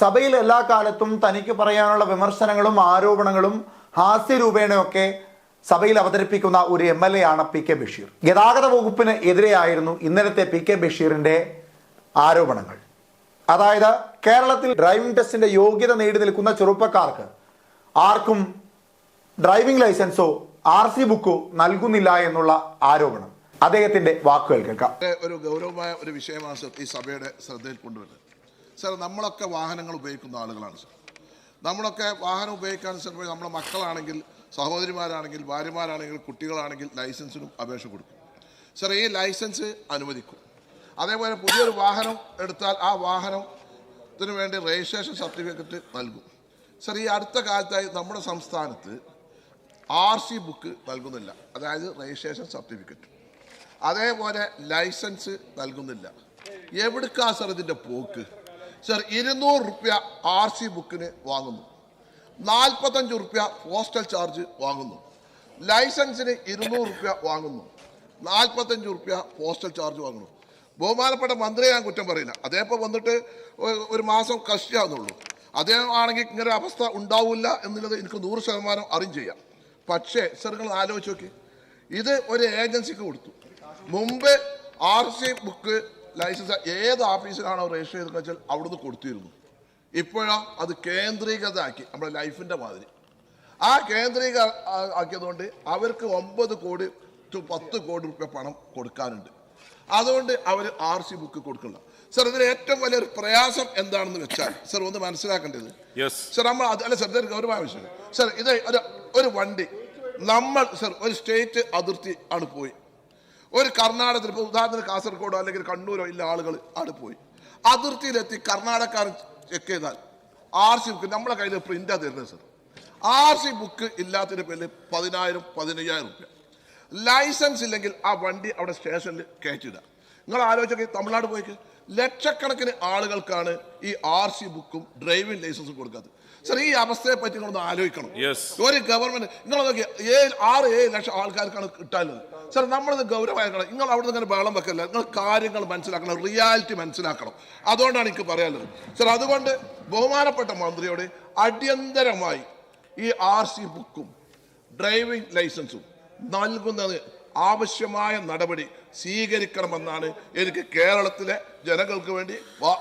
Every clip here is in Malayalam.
സഭയിൽ എല്ലാ കാലത്തും തനിക്ക് പറയാനുള്ള വിമർശനങ്ങളും ആരോപണങ്ങളും ഹാസ്യരൂപേണയൊക്കെ സഭയിൽ അവതരിപ്പിക്കുന്ന ഒരു MLA ആണ് PK ബഷീർ. ഗതാഗത വകുപ്പിന് എതിരെയായിരുന്നു ഇന്നലത്തെ PK ബഷീറിന്റെ ആരോപണങ്ങൾ. അതായത് കേരളത്തിൽ ഡ്രൈവിംഗ് ടെസ്റ്റിന്റെ യോഗ്യത നേടി നിൽക്കുന്ന ചെറുപ്പക്കാർക്ക് ആർക്കും ഡ്രൈവിംഗ് ലൈസൻസോ RC ബുക്കോ നൽകുന്നില്ല എന്നുള്ള ആരോപണം. അദ്ദേഹത്തിന്റെ വാക്കുകൾ കേൾക്കാം. ഒരു ഗൗരവമായ ഒരു വിഷയമാണ് ഈ സഭയുടെ ശ്രദ്ധയിൽ കൊണ്ടുവരുന്നത്. സർ, നമ്മളൊക്കെ വാഹനങ്ങൾ ഉപയോഗിക്കുന്ന ആളുകളാണ് സർ. നമ്മളൊക്കെ വാഹനം ഉപയോഗിക്കാൻ സർ നമ്മുടെ മക്കളാണെങ്കിൽ, സഹോദരിമാരാണെങ്കിൽ, ഭാര്യമാരാണെങ്കിൽ, കുട്ടികളാണെങ്കിൽ ലൈസൻസിനും അപേക്ഷ കൊടുക്കും സർ. ഈ ലൈസൻസ് അനുവദിക്കും. അതേപോലെ പുതിയൊരു വാഹനം എടുത്താൽ ആ വാഹനത്തിന് വേണ്ടി രജിസ്ട്രേഷൻ സർട്ടിഫിക്കറ്റ് നൽകും സർ. ഈ അടുത്ത കാലത്തായി നമ്മുടെ സംസ്ഥാനത്ത് RC ബുക്ക് നൽകുന്നില്ല, അതായത് രജിസ്ട്രേഷൻ സർട്ടിഫിക്കറ്റ്. അതേപോലെ ലൈസൻസ് നൽകുന്നില്ല. എവിടുക്കാ സർ ഇതിൻ്റെ പോക്ക് സർ? 200 രൂപ RC ബുക്കിന് വാങ്ങുന്നു, 45 രൂപ പോസ്റ്റൽ ചാർജ് വാങ്ങുന്നു. ലൈസൻസിന് 200 രൂപ വാങ്ങുന്നു, 45 രൂപ പോസ്റ്റൽ ചാർജ് വാങ്ങുന്നു. ബഹുമാനപ്പെട്ട മന്ത്രിയെ ഞാൻ കുറ്റം പറയില്ല, അദ്ദേഹം വന്നിട്ട് ഒരു മാസം കഷ്ടിയാവുന്നുള്ളൂ. അദ്ദേഹം ആണെങ്കിൽ ഇങ്ങനെ അവസ്ഥ ഉണ്ടാവില്ല എന്നുള്ളത് എനിക്ക് 100% അറിയും ചെയ്യാം. പക്ഷേ സർ, നിങ്ങൾ ആലോചിച്ച് നോക്കി, ഇത് ഒരു ഏജൻസിക്ക് കൊടുത്തു. മുമ്പ് RC ബുക്ക് ലൈസൻസ് ഏത് ഓഫീസിലാണോ രജിസ്റ്റർ ചെയ്തെന്ന് വെച്ചാൽ അവിടുന്ന് കൊടുത്തിരുന്നു. ഇപ്പോഴാ അത് കേന്ദ്രീകൃതമാക്കി, നമ്മുടെ ലൈഫിൻ്റെ മാതിരി. ആ കേന്ദ്രീകൃത ആക്കിയതുകൊണ്ട് അവർക്ക് 9 കോടി to 10 കോടി രൂപ പണം കൊടുക്കാനുണ്ട്. അതുകൊണ്ട് അവർ RC ബുക്ക് കൊടുക്കില്ല സർ. ഇതിൽ ഏറ്റവും വലിയൊരു പ്രയാസം എന്താണെന്ന് വെച്ചാൽ സർ, ഒന്ന് മനസ്സിലാക്കേണ്ടത് സർ, നമ്മൾ അല്ല സർ, ഇതൊരു ഗൗരവമായ വിഷയം സർ. ഇത് ഒരു വണ്ടി നമ്മൾ സർ ഒരു സ്റ്റേറ്റ് അതിർത്തി ആണ് പോയി, ഒരു കർണാടകത്തിൽ, ഇപ്പോൾ ഉദാഹരണത്തിന് കാസർഗോഡോ അല്ലെങ്കിൽ കണ്ണൂരോ ഇല്ല ആളുകൾ ആണ് പോയി, അതിർത്തിയിലെത്തി കർണാടകക്കാരൻ ചെക്ക് ചെയ്താൽ RC ബുക്ക് നമ്മളെ കയ്യിൽ പ്രിന്റാണ് തരുന്നത് സർ. RC ബുക്ക് ഇല്ലാത്തതിൻ്റെ പേരിൽ 10,000-15,000 രൂപ. ലൈസൻസ് ഇല്ലെങ്കിൽ ആ വണ്ടി അവിടെ സ്റ്റേഷനിൽ കയറ്റിയിടുക. നിങ്ങൾ ആലോചിച്ചൊക്കെ തമിഴ്നാട് പോയിക്ക് ലക്ഷക്കണക്കിന് ആളുകൾക്കാണ് ഈ RC ബുക്കും ഡ്രൈവിംഗ് ലൈസൻസും കൊടുക്കാത്തത് സർ. ഈ അവസ്ഥയെ പറ്റി നിങ്ങളൊന്ന് ആലോചിക്കണം. ഒരു ഗവൺമെന്റ് നിങ്ങൾ നോക്കിയാൽ 6-7 ലക്ഷം ആൾക്കാർക്കാണ് കിട്ടാനുള്ളത് സർ. നമ്മളിത് ഗൗരവമായി കാണാം. നിങ്ങൾ അവിടെ നിന്ന് ബഹളം വെക്കല്ല, നിങ്ങൾ കാര്യങ്ങൾ മനസ്സിലാക്കണം, റിയാലിറ്റി മനസ്സിലാക്കണം. അതുകൊണ്ടാണ് എനിക്ക് പറയാനുള്ളത് സർ. അതുകൊണ്ട് ബഹുമാനപ്പെട്ട മന്ത്രിയോട് അടിയന്തരമായി ഈ RC ബുക്കും ഡ്രൈവിംഗ് ലൈസൻസും നൽകുന്നത് ആവശ്യമായ നടപടി സ്വീകരിക്കണമെന്നാണ് എനിക്ക് കേരളത്തിലെ ജനങ്ങൾക്ക് വേണ്ടി,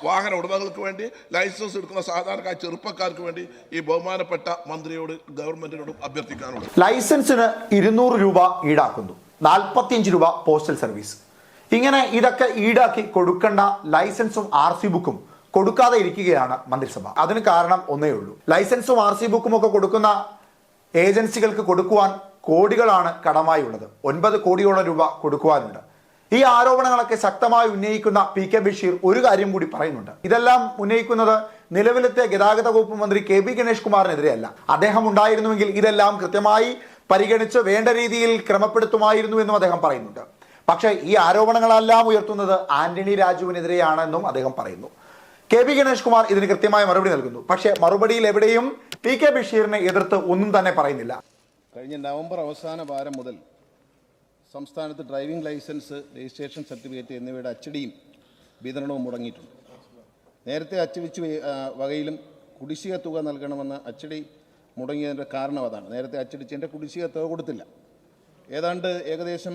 വാഹന ഉടമകൾക്ക് വേണ്ടി, ലൈസൻസ് എടുക്കുന്ന സാധാരണക്കാർ ചെറുപ്പക്കാർക്ക് വേണ്ടി ഈ ബഹുമാനപ്പെട്ട മന്ത്രിയോട് ഗവൺമെന്റിനോടും അഭ്യർത്ഥിക്കാനുള്ളത്. ലൈസൻസിന് 200 രൂപ ഈടാക്കുന്നു, 45 രൂപ പോസ്റ്റൽ സർവീസ്. ഇങ്ങനെ ഇതൊക്കെ ഈടാക്കി കൊടുക്കേണ്ട ലൈസൻസും RC ബുക്കും കൊടുക്കാതെ ഇരിക്കുകയാണ് മന്ത്രിസഭ. അതിന് കാരണം ഒന്നേ ഉള്ളൂ, ലൈസൻസും RC ബുക്കും ഒക്കെ കൊടുക്കുന്ന ഏജൻസികൾക്ക് കൊടുക്കുവാൻ കോടികളാണ് കടമായി ഉള്ളത്. 9 കോടിയോളം രൂപ കൊടുക്കുവാനുണ്ട്. ഈ ആരോപണങ്ങളൊക്കെ ശക്തമായി ഉന്നയിക്കുന്ന PK ബഷീർ ഒരു കാര്യം കൂടി പറയുന്നുണ്ട്. ഇതെല്ലാം ഉന്നയിക്കുന്നത് നിലവിലത്തെ ഗതാഗത വകുപ്പ് മന്ത്രി KB ഗണേഷ് കുമാറിനെതിരെയല്ല. അദ്ദേഹം ഉണ്ടായിരുന്നുവെങ്കിൽ ഇതെല്ലാം കൃത്യമായി പരിഗണിച്ച് വേണ്ട രീതിയിൽ ക്രമപ്പെടുത്തുമായിരുന്നു എന്നും അദ്ദേഹം പറയുന്നുണ്ട്. പക്ഷേ ഈ ആരോപണങ്ങളെല്ലാം ഉയർത്തുന്നത് ആന്റണി രാജുവിനെതിരെയാണെന്നും അദ്ദേഹം പറയുന്നു. KB ഗണേഷ് കുമാർ ഇതിന് കൃത്യമായ മറുപടി നൽകുന്നു. പക്ഷേ മറുപടിയിൽ എവിടെയും PK ബഷീറിനെ എതിർത്ത് ഒന്നും തന്നെ പറയുന്നില്ല. കഴിഞ്ഞ നവംബർ അവസാന വാരം മുതൽ സംസ്ഥാനത്ത് ഡ്രൈവിംഗ് ലൈസൻസ്, രജിസ്ട്രേഷൻ സർട്ടിഫിക്കറ്റ് എന്നിവയുടെ അച്ചടിയും വിതരണവും മുടങ്ങിയിട്ടുണ്ട്. നേരത്തെ അച്ചടിച്ച് വകയിലും കുടിശ്ശിക തുക നൽകണമെന്ന് അച്ചടി മുടങ്ങിയതിൻ്റെ കാരണം അതാണ്. നേരത്തെ അച്ചടിച്ചതിൻ്റെ കുടിശ്ശിക തുക കൊടുത്തില്ല. ഏകദേശം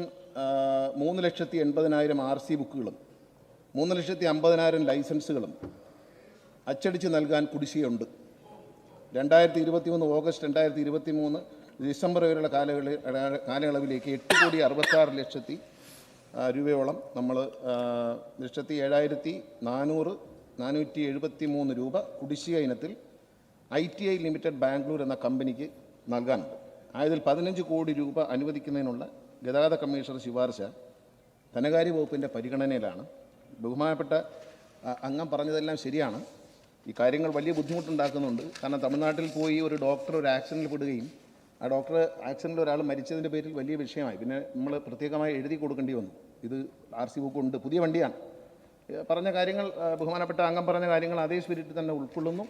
3,80,000 RC ബുക്കുകളും 3,50,000 ലൈസൻസുകളും അച്ചടിച്ച് നൽകാൻ കുടിശ്ശികയുണ്ട്. 2023 ഓഗസ്റ്റ് 2023 ഡിസംബർ വരെയുള്ള കാലയളവിലേക്ക് 8,66,00,000 രൂപയോളം നമ്മൾ 1,07,473 രൂപ കുടിശ്ശിക ഇനത്തിൽ ITI ലിമിറ്റഡ് ബാംഗ്ലൂർ എന്ന കമ്പനിക്ക് നൽകാനുണ്ട്. ആയതിൽ 15 കോടി രൂപ അനുവദിക്കുന്നതിനുള്ള ഗതാഗത കമ്മീഷണർ ശുപാർശ ധനകാര്യ വകുപ്പിൻ്റെ പരിഗണനയിലാണ്. ബഹുമാനപ്പെട്ട അംഗം പറഞ്ഞതെല്ലാം ശരിയാണ്. ഈ കാര്യങ്ങൾ വലിയ ബുദ്ധിമുട്ടുണ്ടാക്കുന്നുണ്ട്. കാരണം തമിഴ്നാട്ടിൽ പോയി ഒരു ഡോക്ടർ ഒരു ആക്സിഡൻറ്റിൽ പെടുകയും ആ ഡോക്ടർ ആക്സിഡൻറ്റിൽ ഒരാൾ മരിച്ചതിൻ്റെ പേരിൽ വലിയ വിഷയമായി. പിന്നെ നമ്മൾ പ്രത്യേകമായി എഴുതി കൊടുക്കേണ്ടി വന്നു. ഇത് RC ബുക്ക് ഉണ്ട്, പുതിയ വണ്ടിയാണ്. പറഞ്ഞ കാര്യങ്ങൾ, ബഹുമാനപ്പെട്ട അംഗം പറഞ്ഞ കാര്യങ്ങൾ അതേ സ്പിരിറ്റിൽ തന്നെ ഉൾക്കൊള്ളുന്നു.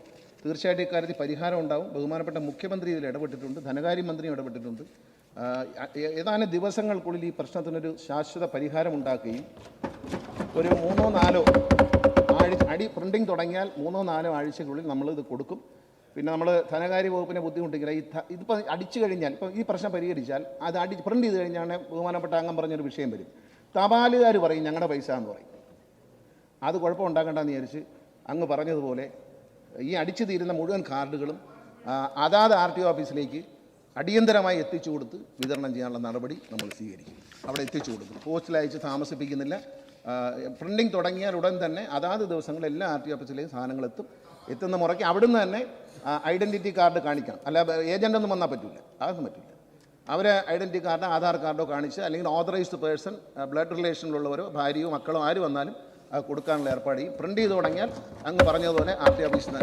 തീർച്ചയായിട്ടും ഇക്കാര്യത്തിൽ പരിഹാരം ഉണ്ടാവും. ബഹുമാനപ്പെട്ട മുഖ്യമന്ത്രി ഇതിൽ ഇടപെട്ടിട്ടുണ്ട്, ധനകാര്യമന്ത്രിയും ഇടപെട്ടിട്ടുണ്ട്. ഏതാനും ദിവസങ്ങൾക്കുള്ളിൽ ഈ പ്രശ്നത്തിനൊരു ശാശ്വത പരിഹാരം ഉണ്ടാക്കുകയും ഒരു 3-4 ആഴ്ച പ്രിൻറ്റിങ് തുടങ്ങിയാൽ 3-4 ആഴ്ചയ്ക്കുള്ളിൽ നമ്മളിത് കൊടുക്കും. പിന്നെ നമ്മൾ ധനകാര്യ വകുപ്പിനെ ബുദ്ധിമുട്ടിക്കില്ല. ഇതിപ്പോൾ അടിച്ചു കഴിഞ്ഞാൽ, ഇപ്പോൾ ഈ പ്രശ്നം പരിഹരിച്ചാൽ അത് പ്രിൻറ്റ് ചെയ്ത് കഴിഞ്ഞാൽ ബഹുമാനപ്പെട്ട അംഗം പറഞ്ഞൊരു വിഷയം വരും. തപാലുകാർ പറയും ഞങ്ങളുടെ പൈസ എന്ന് പറയും. അത് കുഴപ്പമുണ്ടാക്കേണ്ടെന്ന് വിചാരിച്ച് അങ്ങ് പറഞ്ഞതുപോലെ ഈ അടിച്ചു തീരുന്ന മുഴുവൻ കാർഡുകളും അതാത് RTO ഓഫീസിലേക്ക് അടിയന്തരമായി എത്തിച്ചു കൊടുത്ത് വിതരണം ചെയ്യാനുള്ള നടപടി നമ്മൾ സ്വീകരിക്കും. അവിടെ എത്തിച്ചു കൊടുക്കും. പോസ്റ്റിൽ അയച്ച് താമസിപ്പിക്കുന്നില്ല. പ്രിൻറ്റിങ് തുടങ്ങിയാൽ ഉടൻ തന്നെ അതാത് ദിവസങ്ങളിൽ എല്ലാ RTO ഓഫീസിലേക്കും സാധനങ്ങൾ എത്തുന്ന മുറയ്ക്ക് അവിടുന്ന് തന്നെ ഐഡൻറ്റിറ്റി കാർഡ് കാണിക്കണം. അല്ല ഏജൻ്റൊന്നും വന്നാൽ പറ്റില്ല, അതൊന്നും പറ്റില്ല. അവരെ ഐഡൻറ്റിറ്റി കാർഡോ ആധാർ കാർഡോ കാണിച്ച്, അല്ലെങ്കിൽ ഓതറൈസ്ഡ് പേഴ്സൺ, ബ്ലഡ് റിലേഷനിലുള്ളവരോ ഭാര്യയോ മക്കളോ ആര് വന്നാലും അത് കൊടുക്കാനുള്ള ഏർപ്പാട് ചെയ്യും. പ്രിൻറ്റ് ചെയ്ത് തുടങ്ങിയാൽ അങ്ങ് പറഞ്ഞതുപോലെ RTO ഓഫീസിൽ